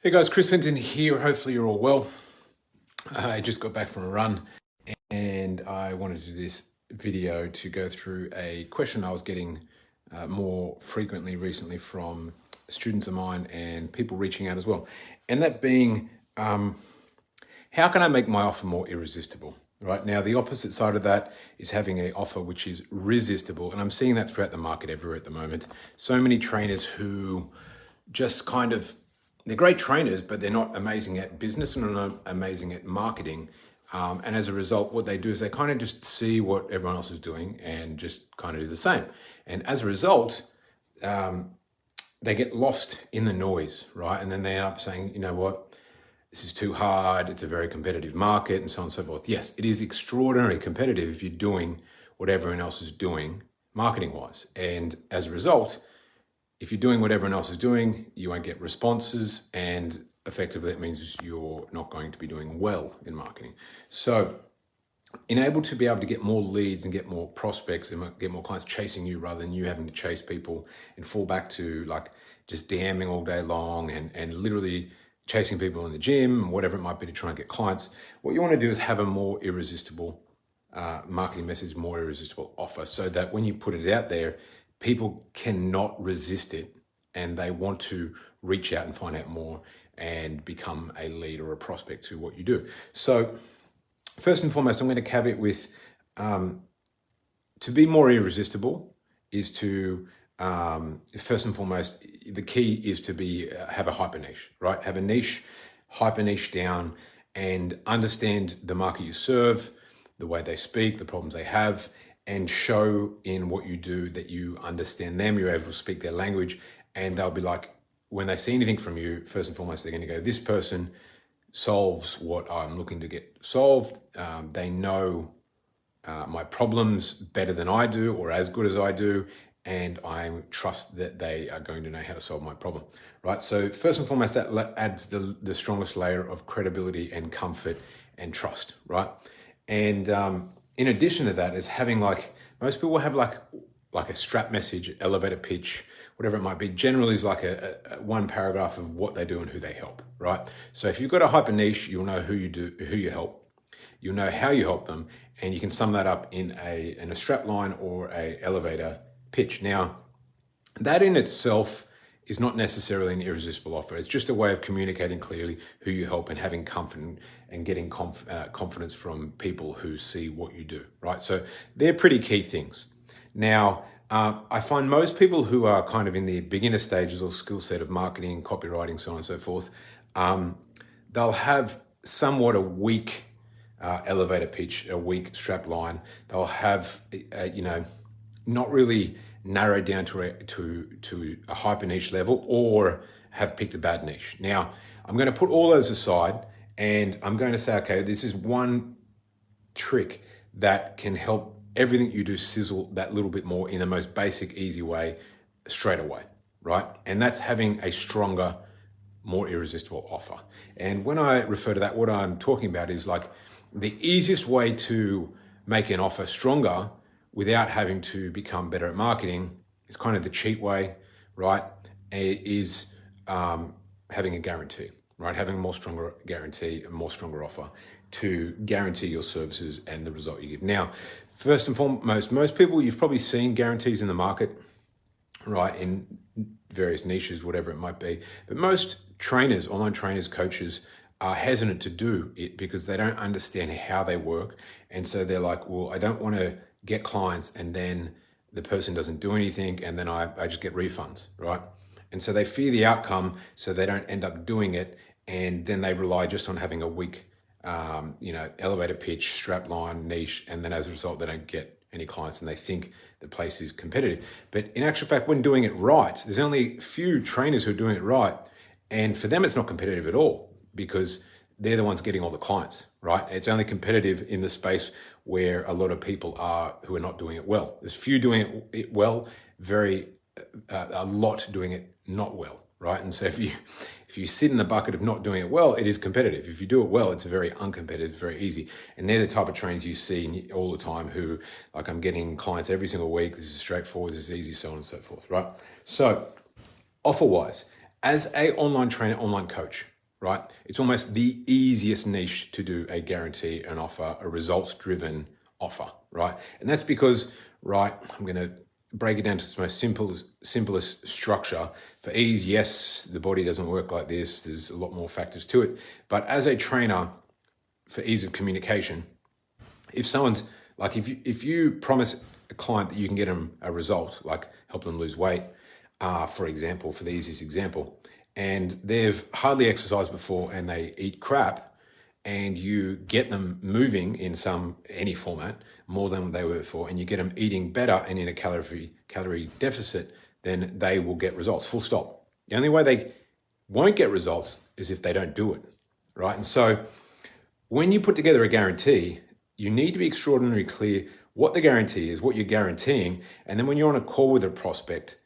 Hey guys, Lynton here. Hopefully you're all well. I just got back from a run and I wanted to do this video to go through a question I was getting more frequently recently from students of mine and people reaching out as well. And that being, how can I make my offer more irresistible? Right now, the opposite side of that is having an offer which is resistible. And I'm seeing that throughout the market everywhere at the moment. So many trainers who just kind of, they're great trainers, but they're not amazing at business and not amazing at marketing. And as a result, what they do is they kind of just see what everyone else is doing and just kind of do the same. And as a result, they get lost in the noise, right? And then they end up saying, you know what, this is too hard. It's a very competitive market and so on and so forth. Yes, it is extraordinarily competitive if you're doing what everyone else is doing marketing wise. And as a result, if you're doing what everyone else is doing, you won't get responses, and effectively it means you're not going to be doing well in marketing. So in able to be able to get more leads and get more prospects and get more clients chasing you rather than you having to chase people and fall back to like just DMing all day long and literally chasing people in the gym, whatever it might be to try and get clients, what you want to do is have a more irresistible marketing message, more irresistible offer, so that when you put it out there, people cannot resist it and they want to reach out and find out more and become a lead or a prospect to what you do. So first and foremost, I'm going to caveat with to be more irresistible is to first and foremost, the key is to be have a hyper niche, right? Have a niche, hyper niche down, and understand the market you serve, the way they speak, the problems they have, and show in what you do that you understand them, you're able to speak their language, and they'll be like, when they see anything from you, first and foremost, they're going to go, this person solves what I'm looking to get solved. They know my problems better than I do or as good as I do, and I trust that they are going to know how to solve my problem, right? So first and foremost, that adds the strongest layer of credibility and comfort and trust, right? And in addition to that is having like, most people have like a strap message, elevator pitch, whatever it might be, generally is like a one paragraph of what they do and who they help, right? So if you've got a hyper niche, you'll know who you do, who you help, you'll know how you help them, and you can sum that up in a strap line or a elevator pitch. Now, that in itself is not necessarily an irresistible offer. It's just a way of communicating clearly who you help and having comfort and getting confidence from people who see what you do, right? So they're pretty key things. Now, I find most people who are kind of in the beginner stages or skill set of marketing, copywriting, so on and so forth, they'll have somewhat a weak elevator pitch, a weak strap line. They'll have, not really narrowed down to a hyper niche level, or have picked a bad niche. Now, I'm going to put all those aside and I'm going to say, okay, this is one trick that can help everything you do sizzle that little bit more in the most basic, easy way straight away, right? And that's having a stronger, more irresistible offer. And when I refer to that, what I'm talking about is like the easiest way to make an offer stronger without having to become better at marketing is kind of the cheat way, right? Is having a guarantee, right? Having a more stronger guarantee, a more stronger offer to guarantee your services and the result you give. Now, first and foremost, most people, you've probably seen guarantees in the market, right? In various niches, whatever it might be. But most trainers, online trainers, coaches, are hesitant to do it because they don't understand how they work. And so they're like, well, I don't want to get clients and then the person doesn't do anything and then I just get refunds, right? And so they fear the outcome, so they don't end up doing it, and then they rely just on having a weak elevator pitch, strap line, niche, and then as a result they don't get any clients and they think the place is competitive. But in actual fact, when doing it right, there's only a few trainers who are doing it right, and for them it's not competitive at all because they're the ones getting all the clients, right? It's only competitive in the space where a lot of people are who are not doing it well. There's few doing it well, a lot doing it not well, right? And so if you sit in the bucket of not doing it well, it is competitive. If you do it well, it's very uncompetitive, very easy. And they're the type of trainers you see all the time who, like, I'm getting clients every single week. This is straightforward, this is easy, so on and so forth, right? So offer-wise, As a online trainer, online coach, right? It's almost the easiest niche to do a guarantee, an offer, a results-driven offer, right? And that's because, right, I'm going to break it down to its most simplest structure. For ease, yes, the body doesn't work like this. There's a lot more factors to it. But as a trainer, for ease of communication, if someone's like, if you promise a client that you can get them a result, like help them lose weight, for example, for the easiest example, and they've hardly exercised before and they eat crap, and you get them moving in any format more than they were before, and you get them eating better and in a calorie deficit, then they will get results. Full stop. The only way they won't get results is if they don't do it, right? And so when you put together a guarantee, you need to be extraordinarily clear what the guarantee is, what you're guaranteeing. And then when you're on a call with a prospect,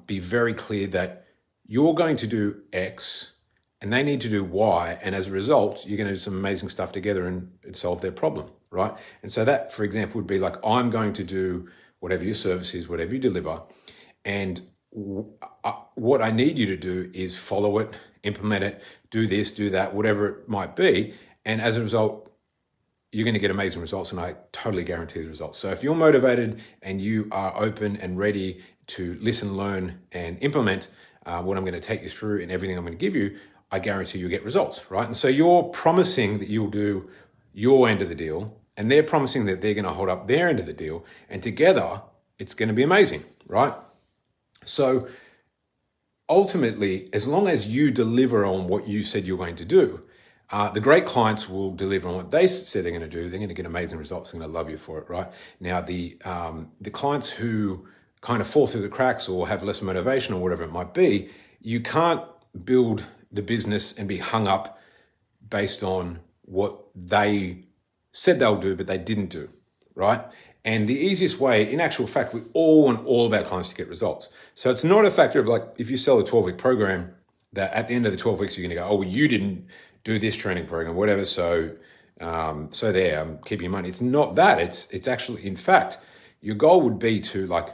be very clear that you're going to do X and they need to do Y. And as a result, you're going to do some amazing stuff together and solve their problem, right? And so that, for example, would be like, I'm going to do whatever your service is, whatever you deliver. And what I need you to do is follow it, implement it, do this, do that, whatever it might be. And as a result, you're going to get amazing results, and I totally guarantee the results. So if you're motivated and you are open and ready to listen, learn, and implement what I'm going to take you through and everything I'm going to give you, I guarantee you'll get results, right? And so you're promising that you'll do your end of the deal, and they're promising that they're going to hold up their end of the deal, and together it's going to be amazing, right? So ultimately, as long as you deliver on what you said you're going to do, the great clients will deliver on what they said they're going to do. They're going to get amazing results. They're going to love you for it, right? Now, the clients who kind of fall through the cracks or have less motivation or whatever it might be, you can't build the business and be hung up based on what they said they'll do, but they didn't do, right? And the easiest way, in actual fact, we all want all of our clients to get results. So it's not a factor of like, if you sell a 12-week program, that at the end of the 12 weeks, you're going to go, oh, well, you didn't do this training program, whatever. So there, I'm keeping your money. It's not that. It's actually, in fact, your goal would be to like,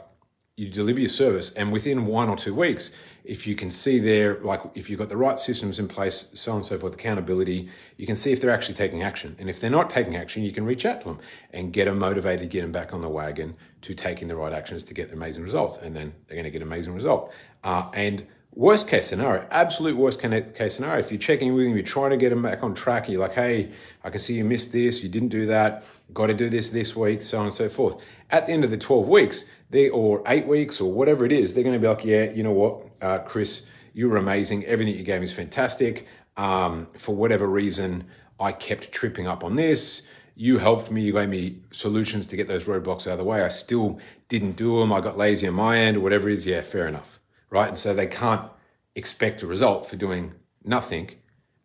you deliver your service, and within 1 or 2 weeks, if you can see there, like if you've got the right systems in place, so on and so forth, accountability, you can see if they're actually taking action. And if they're not taking action, you can reach out to them and get them motivated, get them back on the wagon to taking the right actions to get amazing results. And then they're going to get an amazing result. And worst case scenario, absolute worst case scenario, if you're checking in with them, you're trying to get them back on track, and you're like, hey, I can see you missed this, you didn't do that, got to do this week, so on and so forth. At the end of the 12 weeks, or 8 weeks or whatever it is, they're going to be like, yeah, you know what, Chris, you were amazing. Everything you gave me is fantastic. For whatever reason, I kept tripping up on this. You helped me. You gave me solutions to get those roadblocks out of the way. I still didn't do them. I got lazy on my end or whatever it is. Yeah, fair enough. Right. And so they can't expect a result for doing nothing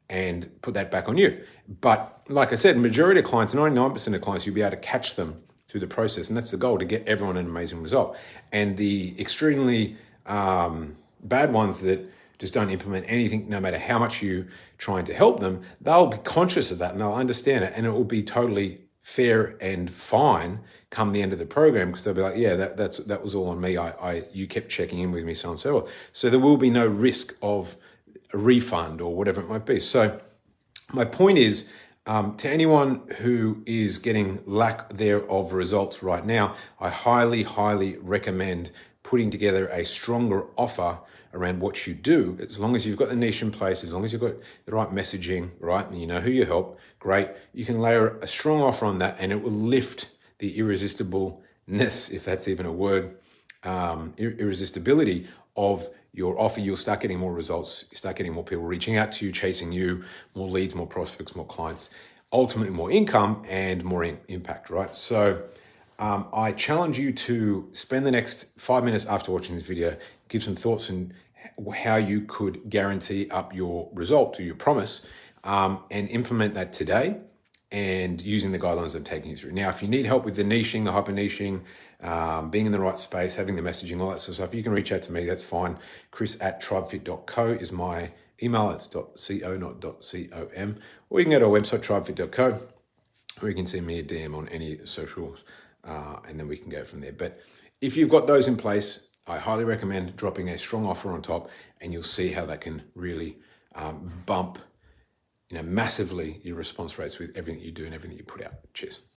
and put that back on you. But like I said, majority of clients, 99% of clients, you'll be able to catch them through the process. And that's the goal, to get everyone an amazing result. And the extremely bad ones that just don't implement anything, no matter how much you're trying to help them, they'll be conscious of that and they'll understand it. And it will be totally fair and fine come the end of the program, because they'll be like, yeah, that was all on me. You kept checking in with me, so on and so forth. So there will be no risk of a refund or whatever it might be. So my point is, to anyone who is getting lack thereof results right now, I highly, highly recommend putting together a stronger offer around what you do. As long as you've got the niche in place, as long as you've got the right messaging, right, and you know who you help, great. You can layer a strong offer on that, and it will lift the irresistibleness, if that's even a word, irresistibility of your offer. You'll start getting more results. You start getting more people reaching out to you, chasing you, more leads, more prospects, more clients, ultimately more income and more impact, right? So I challenge you to spend the next 5 minutes after watching this video, give some thoughts on how you could guarantee up your result or your promise, and implement that today, and using the guidelines I'm taking you through. Now, if you need help with the niching, the hyper niching, being in the right space, having the messaging, all that sort of stuff, you can reach out to me. That's fine. Chris@tribefit.co is my email. It's .co, not .com. Or you can go to our website, tribefit.co, or you can send me a DM on any socials, and then we can go from there. But if you've got those in place, I highly recommend dropping a strong offer on top and you'll see how that can really bump massively your response rates with everything you do and everything you put out. Cheers.